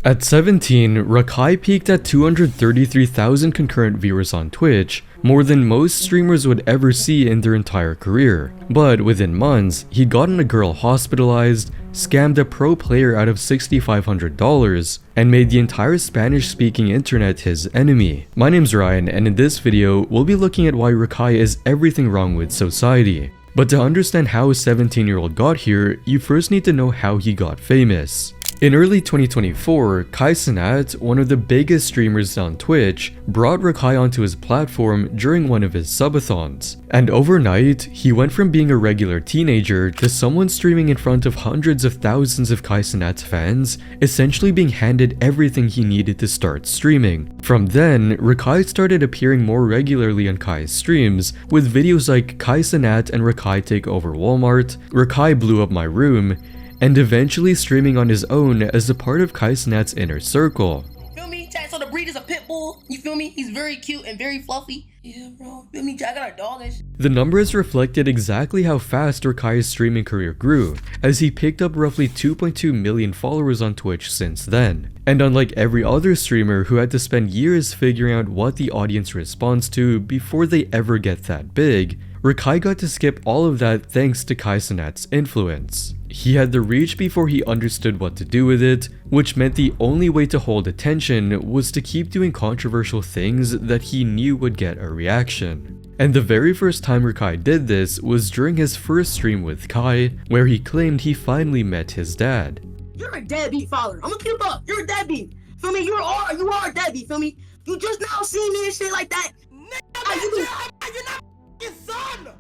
At 17, Rakai peaked at 233,000 concurrent viewers on Twitch, more than most streamers would ever see in their entire career. But within months, he'd gotten a girl hospitalized, scammed a pro player out of $6,500, and made the entire Spanish-speaking internet his enemy. My name's Ryan, and in this video, we'll be looking at why Rakai is everything wrong with society. But to understand how a 17-year-old got here, you first need to know how he got famous. In early 2024, Kai Cenat, one of the biggest streamers on Twitch, brought Rakai onto his platform during one of his subathons. And overnight, he went from being a regular teenager to someone streaming in front of hundreds of thousands of Kai Cenat's fans, essentially being handed everything he needed to start streaming. From then, Rakai started appearing more regularly on Kai's streams, with videos like Kai Cenat and Rakai take over Walmart, Rakai blew up my room, and eventually streaming on his own as a part of Kai Cenat's inner circle. Feel me? So the breed is a pit bull. You feel me? He's very cute and very fluffy. Yeah, bro. Feel me? I got a dog and shit. The numbers reflected exactly how fast Rakai's streaming career grew, as he picked up roughly 2.2 million followers on Twitch since then. And unlike every other streamer who had to spend years figuring out what the audience responds to before they ever get that big, Rakai got to skip all of that thanks to Kai Cenat's influence. He had the reach before he understood what to do with it, which meant the only way to hold attention was to keep doing controversial things that he knew would get a reaction. And the very first time Rakai did this was during his first stream with Kai, where he claimed he finally met his dad. You're a deadbeat father. I'm gonna keep up. You're a deadbeat. Feel me? You are a deadbeat. Feel me? You just now see me and shit like that. You're not your son.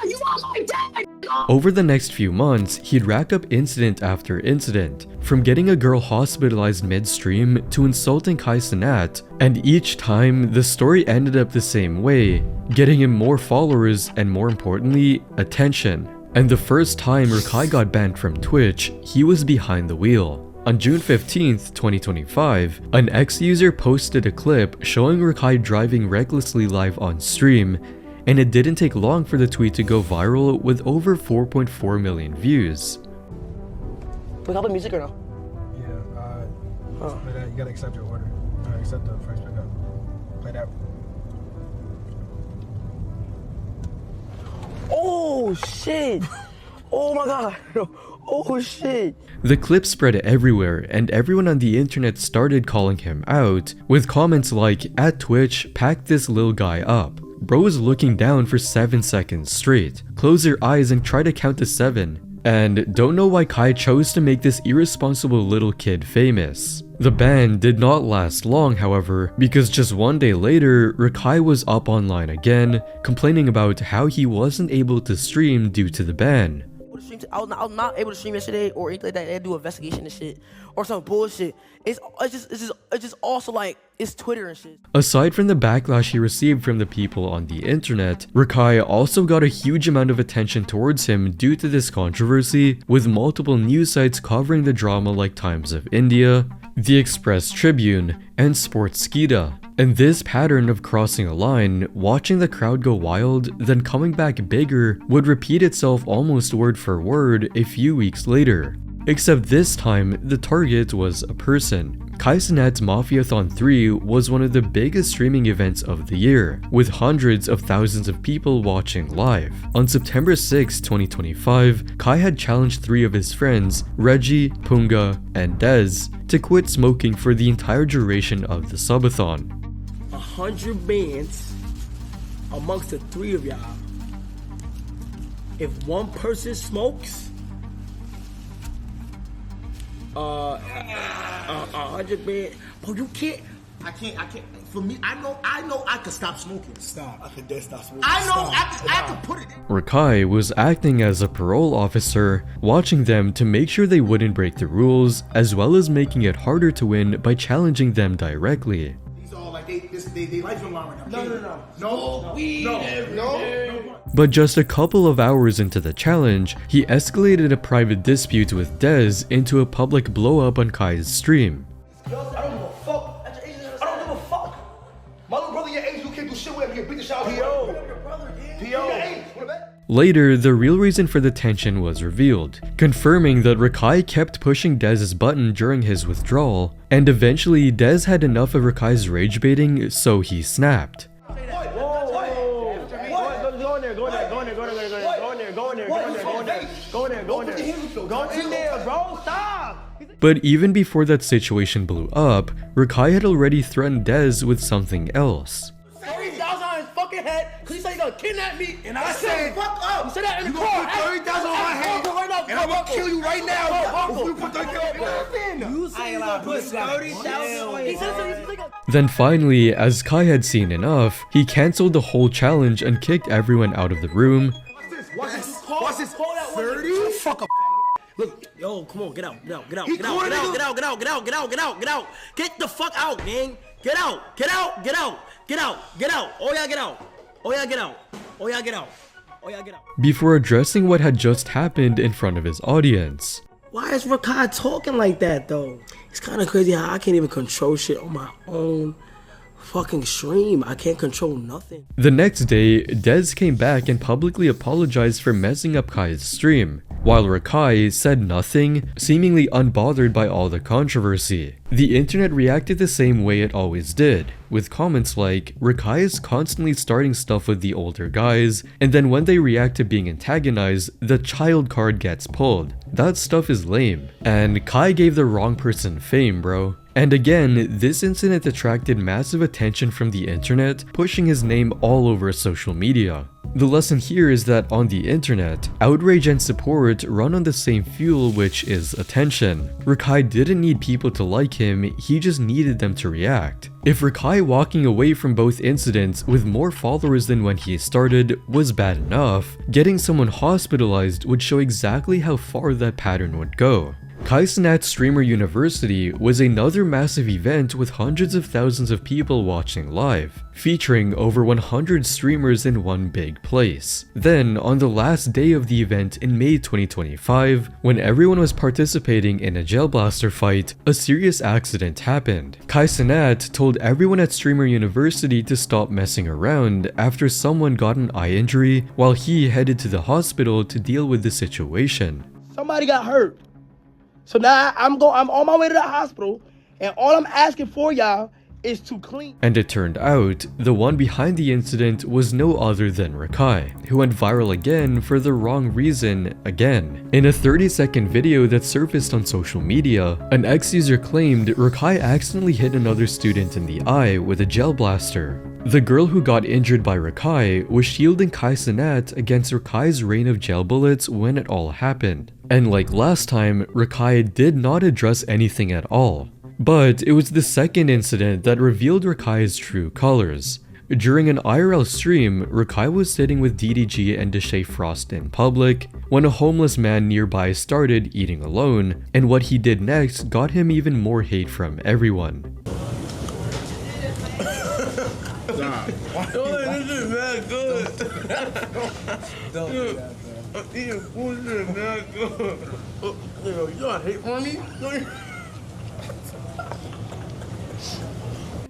You are my dad! Over the next few months, he'd rack up incident after incident, from getting a girl hospitalized mid-stream to insulting Kai Cenat, and each time, the story ended up the same way, getting him more followers and, more importantly, attention. And the first time Rakai got banned from Twitch, he was behind the wheel. On June 15th, 2025, an X-user posted a clip showing Rakai driving recklessly live on stream, and it didn't take long for the tweet to go viral with over 4.4 million views. We got the music or no? Yeah, play that. You gotta accept your order. Accept the first pickup. Play that. Oh shit! Oh my god! Oh shit! The clip spread everywhere, and everyone on the internet started calling him out, with comments like, "At Twitch, pack this lil guy up. Bro was looking down for 7 seconds straight. Close your eyes and try to count to 7. And don't know why Kai chose to make this irresponsible little kid famous." The ban did not last long, however, because just one day later, Rakai was up online again, complaining about how he wasn't able to stream due to the ban. I was not able to stream yesterday or anything like that. They had to do an investigation and shit or some bullshit. It's just also like it's Twitter and shit. Aside from the backlash he received from the people on the internet, Rakai also got a huge amount of attention towards him due to this controversy, with multiple news sites covering the drama like Times of India, The Express Tribune, and Sportskita. And this pattern of crossing a line, watching the crowd go wild, then coming back bigger, would repeat itself almost word for word a few weeks later. Except this time, the target was a person. Kai Cenat's Mafia Thon 3 was one of the biggest streaming events of the year, with hundreds of thousands of people watching live. On September 6, 2025, Kai had challenged 3 of his friends, Reggie, Punga, and Dez, to quit smoking for the entire duration of the subathon. 100 bands amongst the 3 of y'all. If one person smokes, 100 bands. Bro, you can't. I can't. For me, I know I could stop smoking. Stop. I could dead stop smoking. I know I could put it in. Rakai was acting as a parole officer, watching them to make sure they wouldn't break the rules, as well as making it harder to win by challenging them directly. They life in line right now. No. But just a couple of hours into the challenge, he escalated a private dispute with Dez into a public blow-up on Kai's stream. I don't give a fuck. I don't give a fuck. My little brother, your age, you can't do shit with him. You beat the shit out of him. P.O. Later, the real reason for the tension was revealed, confirming that Rakai kept pushing Dez's button during his withdrawal, and eventually Dez had enough of Rakai's rage baiting, so he snapped. But even before that situation blew up, Rakai had already threatened Dez with something else. 30,000 on his fucking head because he said he's gonna kidnap me. And I said, fuck up. You said that in the car. Put 30,000 on my head, and I'm gonna kill you right now. If you put 30,000 on my You said he's gonna put 30,000 on his head. Then finally, as Kai had seen enough, he cancelled the whole challenge and kicked everyone out of the room. Watch this. 30? Fuck up. Look, yo, come on, get out. Get the fuck out, gang. Get out. Oh yeah, get out. Before addressing what had just happened in front of his audience. Why is Rakai talking like that, though? It's kind of crazy how I can't even control shit on my own fucking stream. I can't control nothing. The next day, Dez came back and publicly apologized for messing up Kai's stream, while Rakai said nothing, seemingly unbothered by all the controversy. The internet reacted the same way it always did, with comments like, Rakai is constantly starting stuff with the older guys, and then when they react to being antagonized, the child card gets pulled. That stuff is lame. And Kai gave the wrong person fame, bro. And again, this incident attracted massive attention from the internet, pushing his name all over social media. The lesson here is that on the internet, outrage and support run on the same fuel, which is attention. Rakai didn't need people to like him, he just needed them to react. If Rakai walking away from both incidents with more followers than when he started was bad enough, getting someone hospitalized would show exactly how far that pattern would go. Kaizenat Streamer University was another massive event with hundreds of thousands of people watching live, featuring over 100 streamers in one big place. Then, on the last day of the event in May 2025, when everyone was participating in a gel blaster fight, a serious accident happened. Kaizenat told everyone at Streamer University to stop messing around after someone got an eye injury while he headed to the hospital to deal with the situation. Somebody got hurt. So now I'm on my way to the hospital, and all I'm asking for y'all is to clean. And it turned out, the one behind the incident was no other than Rakai, who went viral again for the wrong reason again. In a 30-second video that surfaced on social media, an ex-user claimed Rakai accidentally hit another student in the eye with a gel blaster. The girl who got injured by Rakai was shielding Kaizenat against Rakai's rain of gel bullets when it all happened. And like last time, Rakai did not address anything at all. But it was the second incident that revealed Rakai's true colors. During an IRL stream, Rakai was sitting with DDG and Deshae Frost in public when a homeless man nearby started eating alone, and what he did next got him even more hate from everyone. This is mad good. Don't do that, bro. I'm eating food, this is mad good. You got hate for me?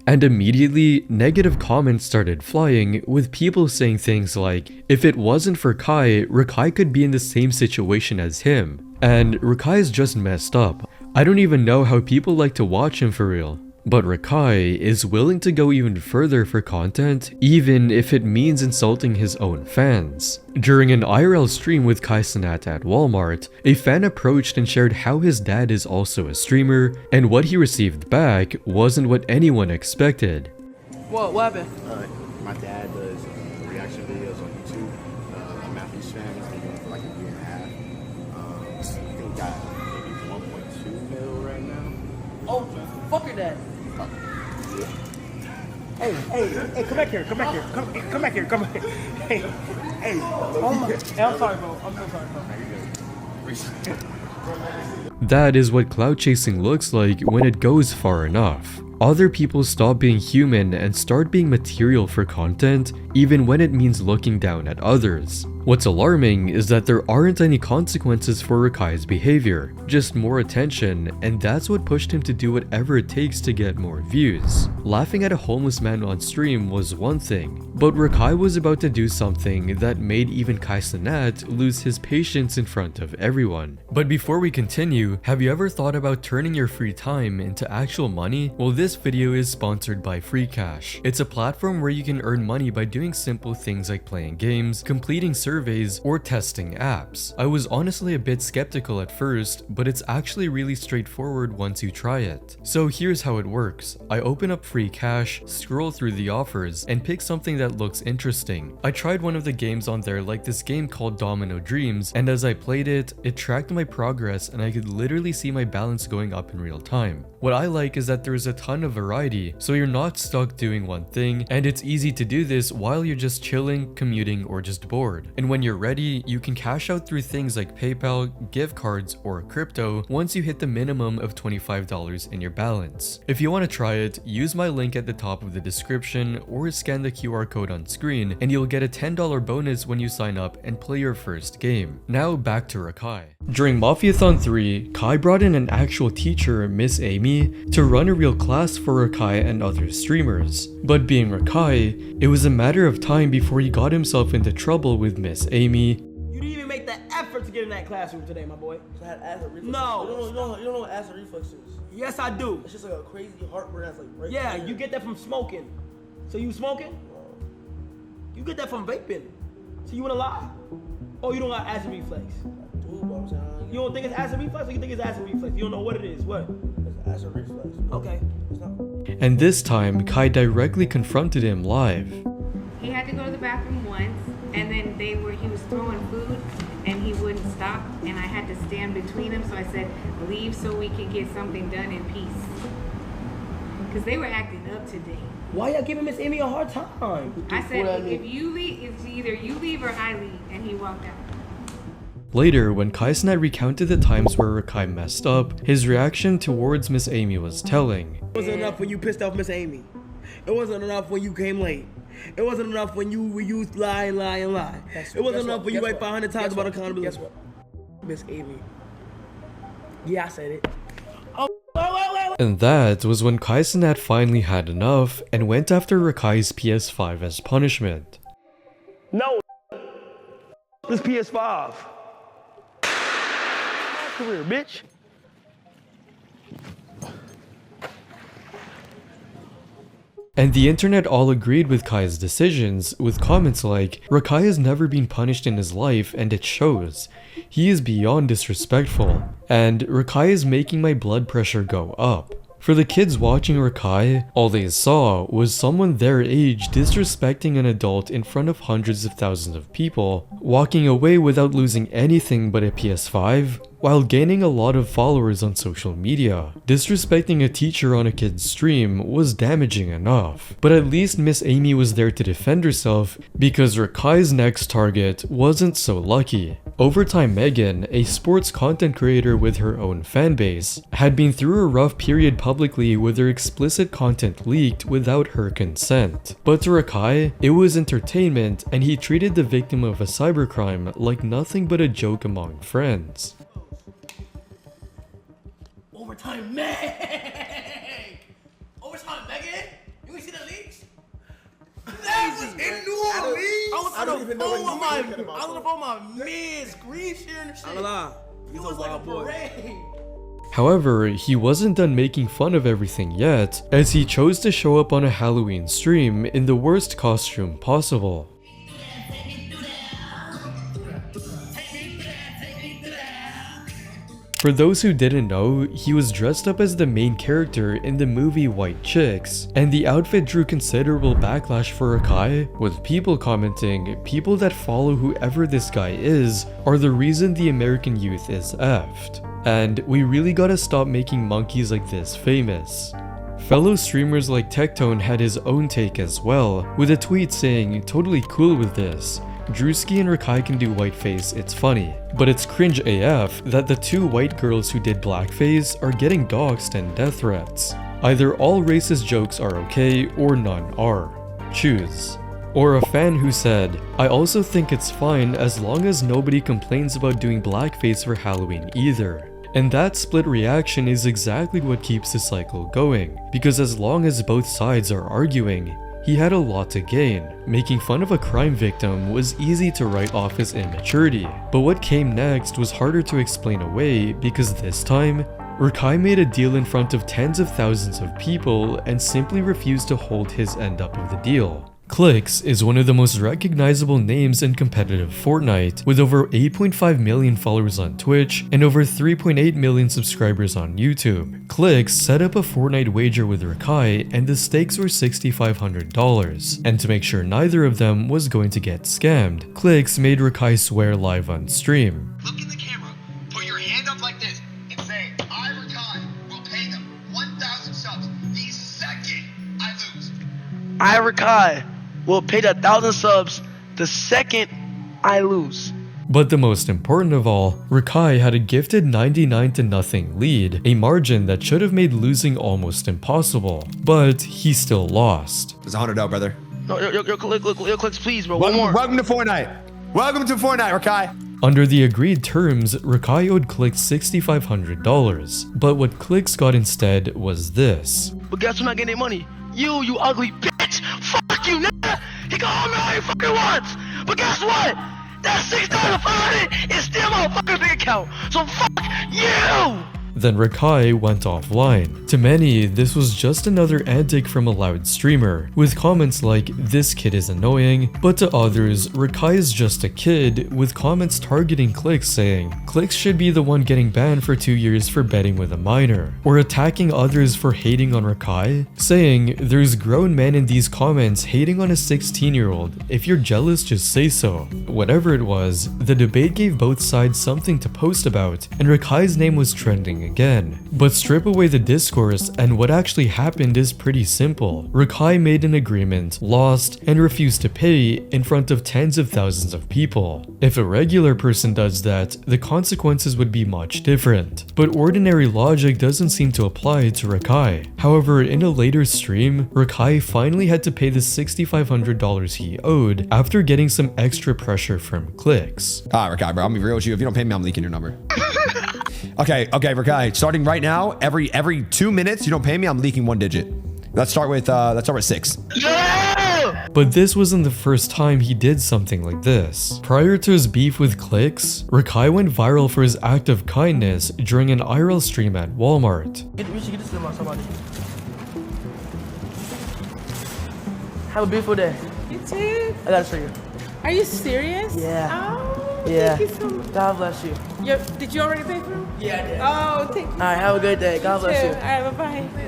And immediately, negative comments started flying, with people saying things like, if it wasn't for Kai, Rakai could be in the same situation as him. And Rakai's just messed up. I don't even know how people like to watch him for real. But Rakai is willing to go even further for content, even if it means insulting his own fans. During an IRL stream with Kaizenat at Walmart, a fan approached and shared how his dad is also a streamer, and what he received back wasn't what anyone expected. What happened? My dad does reaction videos on YouTube. I'm Mafia fan. He's been doing it for like a year and a half. I think he got maybe 1.2 mil right now. Oh, fuck your dad. Hey, come back here. Come back here. Hey. Oh my. Hey, I'm sorry, bro. I'm so sorry, bro. That is what clout chasing looks like when it goes far enough. Other people stop being human and start being material for content, even when it means looking down at others. What's alarming is that there aren't any consequences for Rakai's behavior, just more attention, and that's what pushed him to do whatever it takes to get more views. Laughing at a homeless man on stream was one thing, but Rakai was about to do something that made even Kai Cenat lose his patience in front of everyone. But before we continue, have you ever thought about turning your free time into actual money? Well, this video is sponsored by FreeCash. It's a platform where you can earn money by doing simple things like playing games, completing surveys, or testing apps. I was honestly a bit skeptical at first, but it's actually really straightforward once you try it. So here's how it works. I open up FreeCash, scroll through the offers, and pick something that looks interesting. I tried one of the games on there, like this game called Domino Dreams, and as I played it, it tracked my progress and I could literally see my balance going up in real time. What I like is that there's a ton of variety, so you're not stuck doing one thing, and it's easy to do this while you're just chilling, commuting, or just bored. And when you're ready, you can cash out through things like PayPal, gift cards, or crypto once you hit the minimum of $25 in your balance. If you want to try it, use my link at the top of the description or scan the QR code on screen and you'll get a $10 bonus when you sign up and play your first game. Now back to Rakai. During Mafia Thon 3, Kai brought in an actual teacher, Miss Amy, to run a real class for Rakai and other streamers. But being Rakai, it was a matter of time before he got himself into trouble with Miss Amy. You didn't even make the effort to get in that classroom today, my boy. So I had acid reflux. No. You don't know what acid reflux is. Yes, I do. It's just like a crazy heartburn that's like breaking. Yeah, you get that from smoking. So you smoking? You get that from vaping. So you wanna lie? Oh, you don't got acid reflex? Dude, but I'm saying, You don't think it's acid reflex, or you think it's acid reflex? You don't know what it is. What? it's acid reflux. Okay. It's not. And this time, Kai directly confronted him live. He had to go to the bathroom once, and then he was throwing food, and he wouldn't stop, and I had to stand between them, so I said, leave so we can get something done in peace. Because they were acting up today. Why y'all giving Miss Amy a hard time? I said, if you leave, it's either you leave or I leave, and he walked out. Later, when Kai Cenat recounted the times where Rakai messed up, his reaction towards Miss Amy was telling. It wasn't enough when you pissed off Miss Amy. It wasn't enough when you came late. It wasn't enough when you lie. It wasn't enough when you write 500 times about accountability. Guess what? Miss Amy. Yeah, I said it. And that was when Kai Cenat finally had enough and went after Rakai's PS5 as punishment. No. This PS5. Career, bitch. And the internet all agreed with Kai's decisions, with comments like, Rakai has never been punished in his life and it shows. He is beyond disrespectful. And Rakai is making my blood pressure go up. For the kids watching Rakai, all they saw was someone their age disrespecting an adult in front of hundreds of thousands of people, walking away without losing anything but a PS5, while gaining a lot of followers on social media. Disrespecting a teacher on a kid's stream was damaging enough, but at least Miss Amy was there to defend herself because Rakai's next target wasn't so lucky. Overtime Megan, a sports content creator with her own fanbase, had been through a rough period publicly with her explicit content leaked without her consent. But to Rakai, it was entertainment and he treated the victim of a cybercrime like nothing but a joke among friends. Overtime, Meg! Overtime, Megan! You ain't see the leaks? That was in New Orleans! I was on the phone with my man, screen sharing and shit. I'm gonna lie. It was like a parade. However, he wasn't done making fun of everything yet, as he chose to show up on a Halloween stream in the worst costume possible. For those who didn't know, he was dressed up as the main character in the movie White Chicks, and the outfit drew considerable backlash for Rakai, with people commenting, people that follow whoever this guy is are the reason the American youth is effed. And we really gotta stop making monkeys like this famous. Fellow streamers like Tectone had his own take as well, with a tweet saying, totally cool with this. Drewski and Rakai can do whiteface, it's funny. But it's cringe AF that the two white girls who did blackface are getting doxxed and death threats. Either all racist jokes are okay or none are. Choose. Or a fan who said, "I also think it's fine as long as nobody complains about doing blackface for Halloween either." And that split reaction is exactly what keeps the cycle going, because as long as both sides are arguing, he had a lot to gain. Making fun of a crime victim was easy to write off as immaturity, but what came next was harder to explain away because this time, Rakai made a deal in front of tens of thousands of people and simply refused to hold his end up of the deal. Clix is one of the most recognizable names in competitive Fortnite, with over 8.5 million followers on Twitch and over 3.8 million subscribers on YouTube. Clix set up a Fortnite wager with Rakai and the stakes were $6,500, and to make sure neither of them was going to get scammed, Clix made Rakai swear live on stream. Look in the camera, put your hand up like this, and say, I, Rakai, will pay them 1,000 subs the second I lose. I, Rakai, will pay the 1,000 subs the second I lose. But the most important of all, Rakai had a gifted 99-0 lead, a margin that should have made losing almost impossible, but he still lost. There's $100, brother. No, yo, Clix, please, bro. One more. Welcome to Fortnite. Welcome to Fortnite, Rakai. Under the agreed terms, Rakai owed Clix $6,500, but what Clix got instead was this. But guess who's not getting their money? You ugly bitch! Fuck you, nigga! He can hold me all he fucking wants! But guess what? That $6,500 is still my fucking bank account! So fuck you! Then Rakai went offline. To many, this was just another antic from a loud streamer, with comments like, "This kid is annoying," but to others, Rakai is just a kid, with comments targeting Clix saying, Clix should be the one getting banned for 2 years for betting with a minor, or attacking others for hating on Rakai, saying, "There's grown men in these comments hating on a 16-year-old, if you're jealous just say so." Whatever it was, the debate gave both sides something to post about, and Rakai's name was trending again. But strip away the discourse and what actually happened is pretty simple. Rakai made an agreement, lost, and refused to pay in front of tens of thousands of people. If a regular person does that, the consequences would be much different. But ordinary logic doesn't seem to apply to Rakai. However, in a later stream, Rakai finally had to pay the $6,500 he owed after getting some extra pressure from Clix. Rakai, bro, I'm gonna be real with you. If you don't pay me, I'm leaking your number. Okay, Rakai, starting right now, every 2 minutes you don't pay me, I'm leaking 1 digit. Let's start with 6. Yeah! But this wasn't the first time he did something like this. Prior to his beef with Clix, Rakai went viral for his act of kindness during an IRL stream at Walmart. We should get this film on somebody. Have a beautiful day. You too. I gotta show you. Are you serious? Yeah. Oh, Yeah. thank you so much. God bless you. Did you already pay for him? Yeah, I did. Oh, thank you. All right, have a good day. God bless you. All right, bye-bye.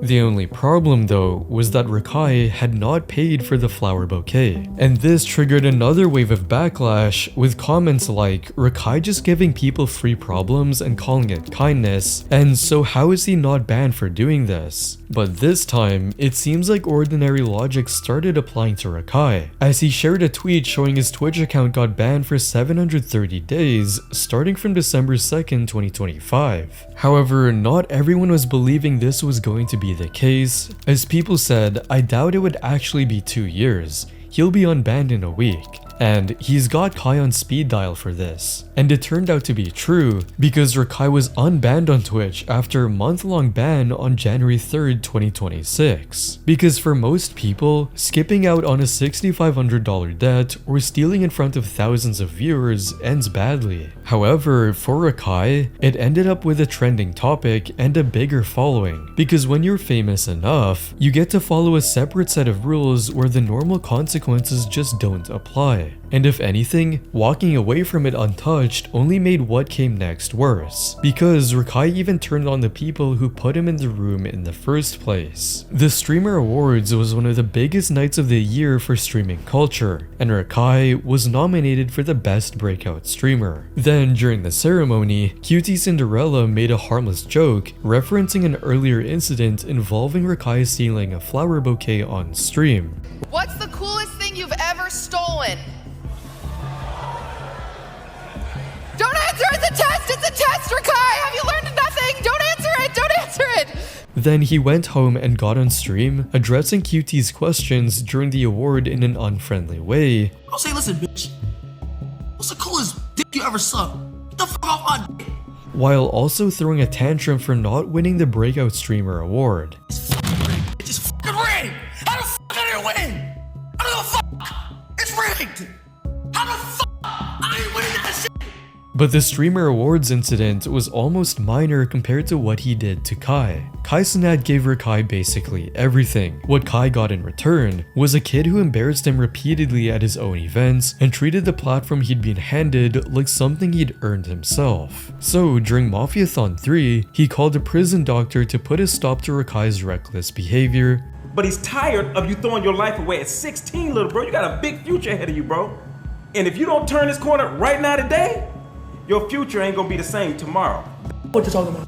The only problem though was that Rakai had not paid for the flower bouquet, and this triggered another wave of backlash with comments like, Rakai just giving people free problems and calling it kindness, and so how is he not banned for doing this? But this time, it seems like ordinary logic started applying to Rakai, as he shared a tweet showing his Twitch account got banned for 730 days, starting from December 2nd, 2025. However, not everyone was believing this was going to be the case, as people said, I doubt it would actually be 2 years, he'll be unbanned in a week. And he's got Kai on speed dial for this. And it turned out to be true, because Rakai was unbanned on Twitch after a month-long ban on January 3rd, 2026. Because for most people, skipping out on a $6,500 debt or stealing in front of thousands of viewers ends badly. However, for Rakai, it ended up with a trending topic and a bigger following, because when you're famous enough, you get to follow a separate set of rules where the normal consequences just don't apply. And if anything, walking away from it untouched only made what came next worse, because Rakai even turned on the people who put him in the room in the first place. The Streamer Awards was one of the biggest nights of the year for streaming culture, and Rakai was nominated for the Best Breakout Streamer. Then, during the ceremony, Cutie Cinderella made a harmless joke referencing an earlier incident involving Rakai stealing a flower bouquet on stream. What's the coolest thing you've ever stolen? Don't answer, it's a test, Rakai! Have you learned nothing? Don't answer it, don't answer it! Then he went home and got on stream, addressing QT's questions during the award in an unfriendly way. I'll say, listen, bitch. What's the coolest dick you ever sucked? Get the fuck off my dick. While also throwing a tantrum for not winning the Breakout Streamer award. It's fucking rigged! How the fuck did it win? I don't give a fuck! It's rigged! How the fuck? I ain't winning that shit! But the Streamer Awards incident was almost minor compared to what he did to Kai. Kai Cenat gave Rakai basically everything. What Kai got in return was a kid who embarrassed him repeatedly at his own events and treated the platform he'd been handed like something he'd earned himself. So during Mafia Thon 3, he called a prison doctor to put a stop to Rakai's reckless behavior. But he's tired of you throwing your life away at 16, little bro. You got a big future ahead of you, bro. And if you don't turn this corner right now today, your future ain't gonna be the same tomorrow. What you talking about?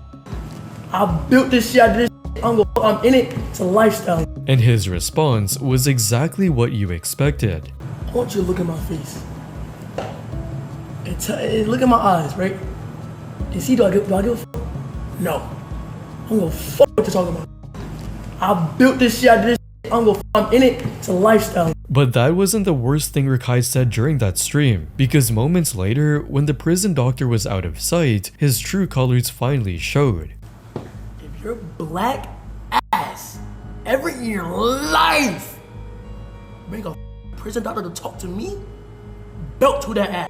I built this shit, I did this shit, I'm in it, it's a lifestyle. And his response was exactly what you expected. I want you to look at my face. And look at my eyes, right? And see, do I give a fuck? No. I'm gonna fuck what you're talking about. I built this shit, I did this shit, I'm in it, it's a lifestyle. But that wasn't the worst thing Rakai said during that stream, because moments later, when the prison doctor was out of sight, his true colors finally showed. If you're black ass ever in your life bring a prison doctor to talk to me, belt to that ass.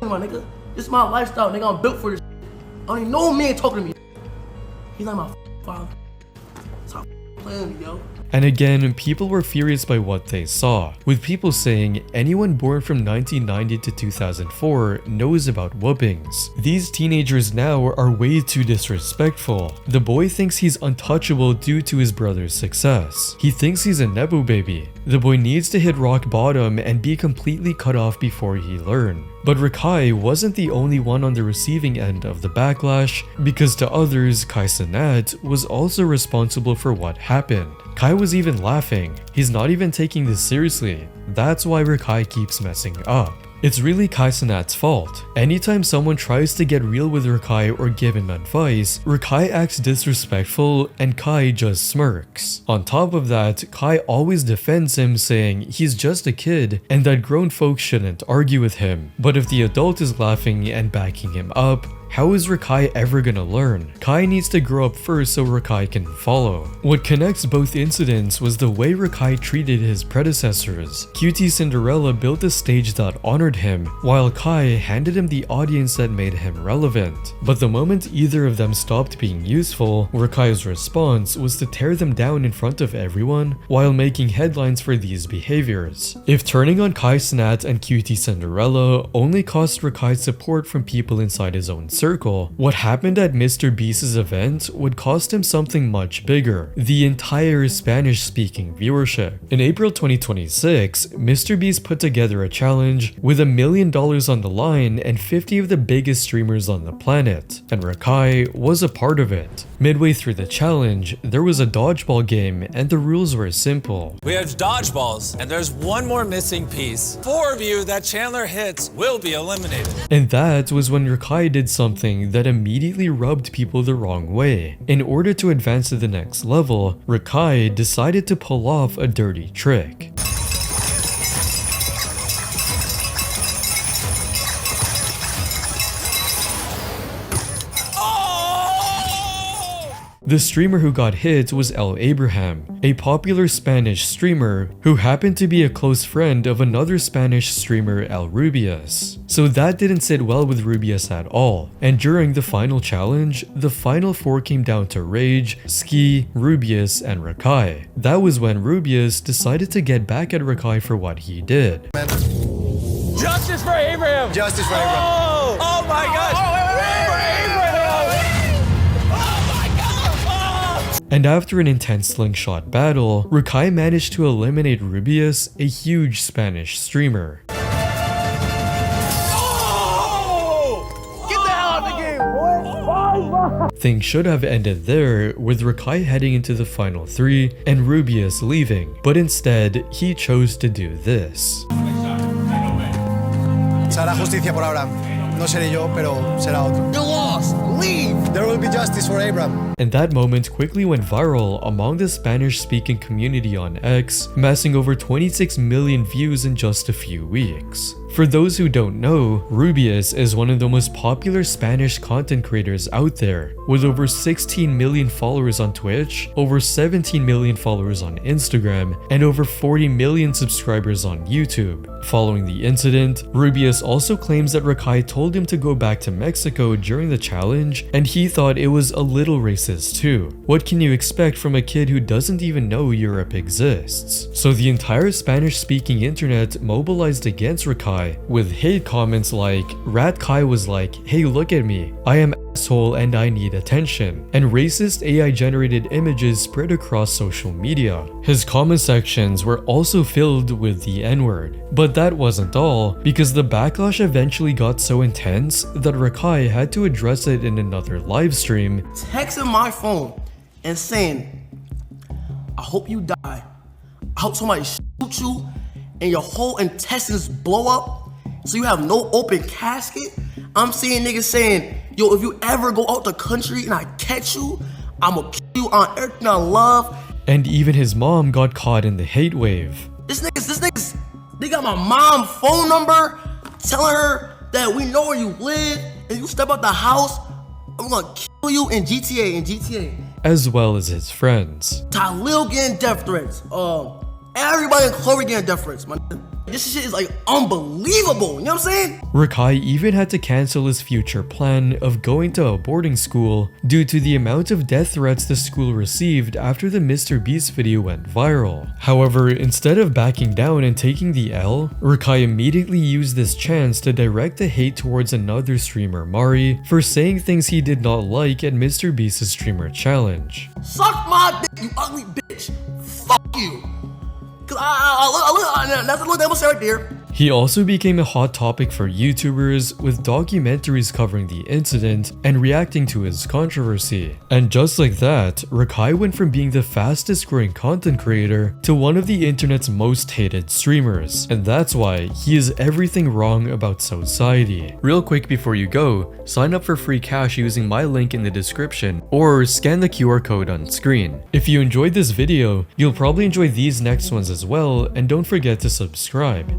My nigga, this is my lifestyle, nigga, I'm built for this. I don't even know man talking to me. He's not my father. Stop playing with me, yo. And again, people were furious by what they saw, with people saying anyone born from 1990 to 2004 knows about whoopings. These teenagers now are way too disrespectful. The boy thinks he's untouchable due to his brother's success. He thinks he's a Nebu baby. The boy needs to hit rock bottom and be completely cut off before he learn. But Rakai wasn't the only one on the receiving end of the backlash, because to others, Kai Cenat was also responsible for what happened. Kai was even laughing. He's not even taking this seriously. That's why Rakai keeps messing up. It's really Kai Cenat's fault. Anytime someone tries to get real with Rakai or give him advice, Rakai acts disrespectful and Kai just smirks. On top of that, Kai always defends him, saying he's just a kid and that grown folks shouldn't argue with him. But if the adult is laughing and backing him up, how is Rakai ever gonna learn? Kai needs to grow up first so Rakai can follow. What connects both incidents was the way Rakai treated his predecessors. QT Cinderella built a stage that honored him, while Kai handed him the audience that made him relevant. But the moment either of them stopped being useful, Rakai's response was to tear them down in front of everyone while making headlines for these behaviors. If turning on Kai Cenat and QT Cinderella only cost Rakai support from people inside his own circle, what happened at MrBeast's event would cost him something much bigger: the entire Spanish-speaking viewership. In April 2026, MrBeast put together a challenge with $1 million on the line and 50 of the biggest streamers on the planet, and Rakai was a part of it. Midway through the challenge, there was a dodgeball game and the rules were simple. We have dodgeballs, and there's one more missing piece. 4 of you that Chandler hits will be eliminated. And that was when Rakai did something that immediately rubbed people the wrong way. In order to advance to the next level, Rakai decided to pull off a dirty trick. The streamer who got hit was El Abraham, a popular Spanish streamer who happened to be a close friend of another Spanish streamer, El Rubius. So that didn't sit well with Rubius at all, and during the final challenge, the final 4 came down to Rage, Ski, Rubius, and Rakai. That was when Rubius decided to get back at Rakai for what he did. Justice for Abraham! Justice for Abraham. Oh my gosh! And after an intense slingshot battle, Rakai managed to eliminate Rubius, a huge Spanish streamer. Get the hell out of the game, boy! Things should have ended there, with Rakai heading into the final 3 and Rubius leaving, but instead, he chose to do this. Se hará justicia por ahora. No seré yo, pero será otro. You lost. Leave. There will be justice for Abraham. And that moment quickly went viral among the Spanish-speaking community on X, amassing over 26 million views in just a few weeks. For those who don't know, Rubius is one of the most popular Spanish content creators out there, with over 16 million followers on Twitch, over 17 million followers on Instagram, and over 40 million subscribers on YouTube. Following the incident, Rubius also claims that Rakai told him to go back to Mexico during the challenge, and he thought it was a little racist too. What can you expect from a kid who doesn't even know Europe exists? So the entire Spanish-speaking internet mobilized against Rakai, with hate comments like, Rakai was like, hey look at me, I am asshole and I need attention, and racist AI generated images spread across social media. His comment sections were also filled with the N-word. But that wasn't all, because the backlash eventually got so intense that Rakai had to address it in another live stream, texting my phone and saying, I hope you die. I hope somebody shoot you and your whole intestines blow up so you have no open casket. I'm seeing niggas saying, yo, if you ever go out the country and I catch you, I'ma kill you on everything I love. And even his mom got caught in the hate wave. This niggas, they got my mom's phone number, telling her that we know where you live, and you step out the house, I'm gonna kill you in GTA. As well as his friends. Talil getting death threats. Everybody in Chloe getting death threats, man. This shit is like unbelievable, you know what I'm saying? Rakai even had to cancel his future plan of going to a boarding school due to the amount of death threats the school received after the MrBeast video went viral. However, instead of backing down and taking the L, Rakai immediately used this chance to direct the hate towards another streamer, Mari, for saying things he did not like at MrBeast's streamer challenge. Suck my dick, you ugly bitch. Fuck you. That's a little demonstration right there. He also became a hot topic for YouTubers, with documentaries covering the incident and reacting to his controversy. And just like that, Rakai went from being the fastest growing content creator to one of the internet's most hated streamers. And that's why he is everything wrong about society. Real quick before you go, sign up for FreeCash using my link in the description, or scan the QR code on screen. If you enjoyed this video, you'll probably enjoy these next ones as well, and don't forget to subscribe.